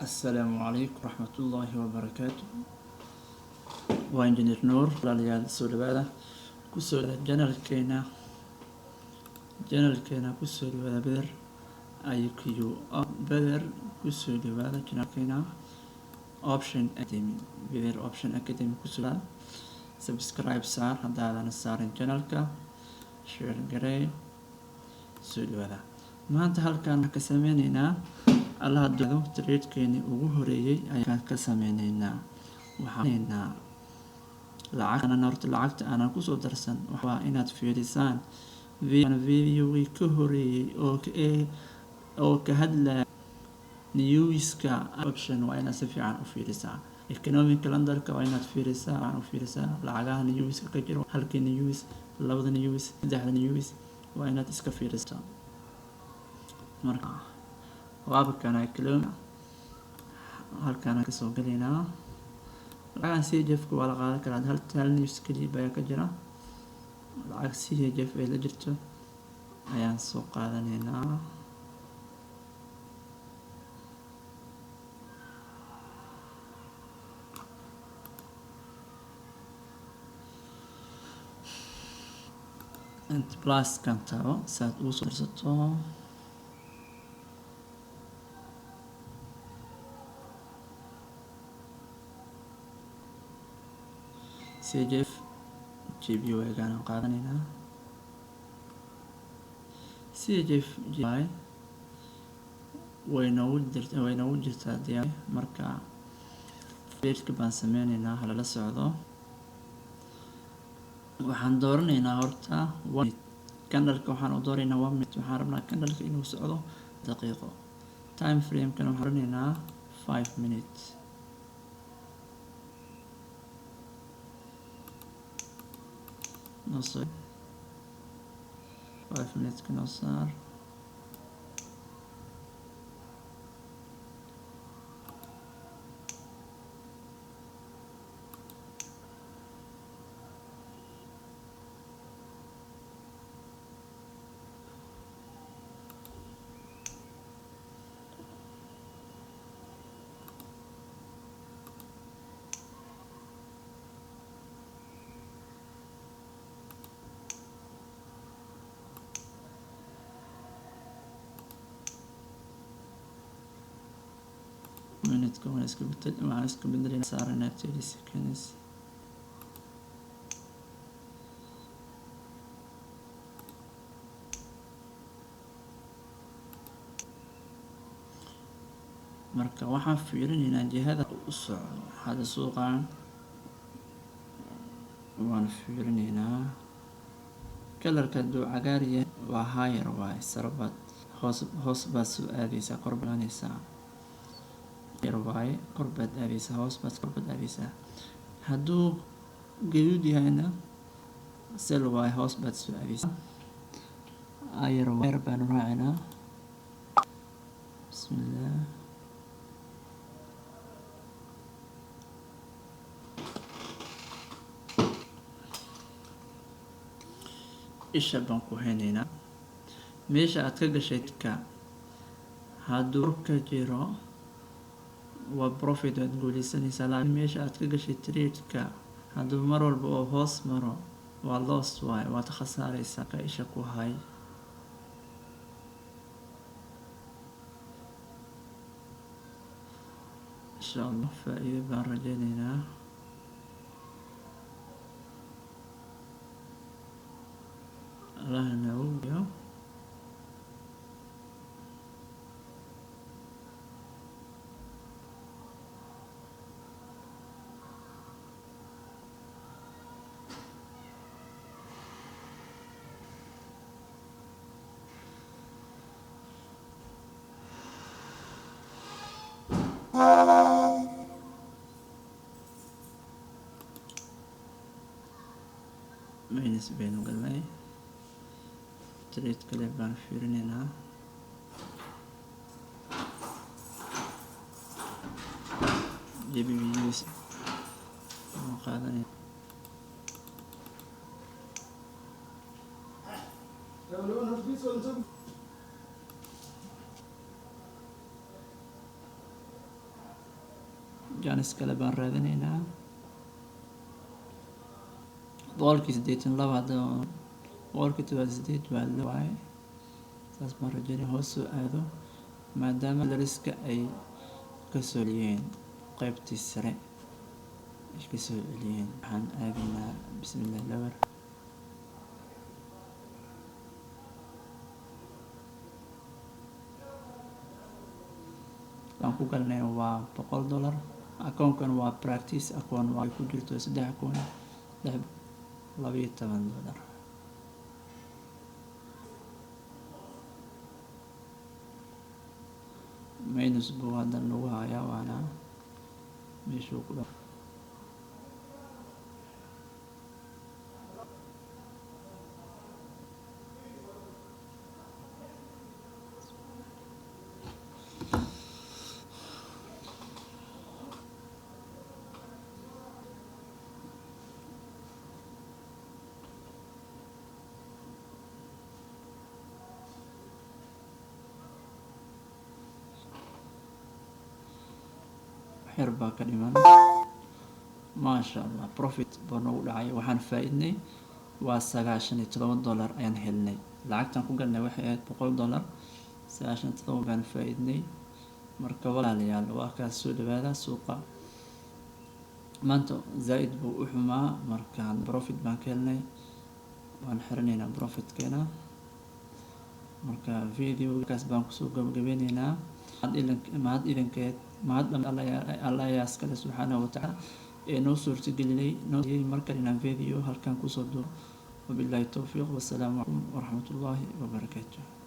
السلام عليكم ورحمة الله وبركاته. وإنجنير نور لاليال سولبادا كسول جنرال كينا كسول بدا بدر أيكيو بدر كسول بدا جنرال كينا option academy بدر option academy كسول سبسكرايب صار هذا أنا صار channel كا شير جري سول بدا ما أنت هل كان كسمينينا الله هدو تريد كيني وهوريي أيان كسمينينا وحنا lacagna horta lacagta aanan kusoo darsan waxaa inaad fiirisaan videogii ka horeeyey oo ka hadlaya newska option waa inaad si fiican u fiirisaa economic calendarka waa inaad fiirisaa lacagaha newska ka jiro halkii news labada news saddexda news waa inaad iska fiirisaa marka waabkana kaloma halkaan kasoo galaynaa lacag CHF waa la qaadan karaa hal news kaliya ayaa ka jira lacag CHF ay la jirto ayaan soo qaadanaynaa int plus kan taabo saad ugu soo dirsato CHF GB weegaan qaadanayna CHF GBY way noogu jirtaa diyaar marka feedka baan sameynaynaa hala socdo waxaan dooranaynaa horta candleka waxaan u dooraynaa 1 minute waxaan rabnaa candleka inuu socdo daqiiqo time frame kan waxaan dooranaynaa 5 minutes نص 5 minutes كنصار minute كمان اسكو بدري صار هنا 30 seconds marka waxaan fiirinaynaa jihada u socdo hada suuqan waan fiirinaynaa kalarka duu cagaariya waa higher waay sarabad hoos baad soo aadaysaa kor badanaysaa يربعي قربت أبيسها هوس بس قربت أبيسها هدو جيودي هنا سلواي هوس بس أبيسها أيربعي ربنا راعنا بسم الله إيش بنكو هنا ميش أتكلم شيء هدو كجيرو وبروفيت تقوليسانيسا laakiin meesha aad ka gashay trade-ka hadduu mar walba oo hoos maro waa loss waay waad khasaaraysaa ka isha ku hay insha allah faa'iido baan rajaynaynaa allahna ugiyo minus baynu galnay trade kale baan fiirinaynaa JBUS oo qaadanay jaanis kale baan raadinaynaa. boqolkii 82 hadda boqolkii 78 waa la waaye, saas baan rajeynaya hoos soo aado maadaama dariska ay kasoo celiyeen qaybtii sare ay kasoo celiyeen. waxaan aadaynaa bismillah lawar aan ku galnay waa $100. akoonkan waa practice akoon, waa ku jirto 3 akoon $12. minus buu hadda nagu hayaa, waana meeshuu ku dhaw xer baa ka dhiman. maasha allah profit baa nagu dhacay. waxaan faa-idnay waa $97 ayaan helnay. lacagtaan ku galnay waxay ahayd $100, 97 baan faa-idnay. marka walaalayaal waa kaas soo dhawaada. suuqa maanta zaa-id buu u xumaa, markaan profit baan ka helnay, waan xirinaynaa profitkeena. marka videogaas baan kusoo gabagabeyneynaa. mahad idankeed mahad alla ayaa iskale subxaanahu watacaala ee noo suurtagelinay noo siiyey markale inaan video halkan kusoo duuro. wabillahi towfiiq, wassalaamu calaykum waraxmatullaahi wabarakaatuh.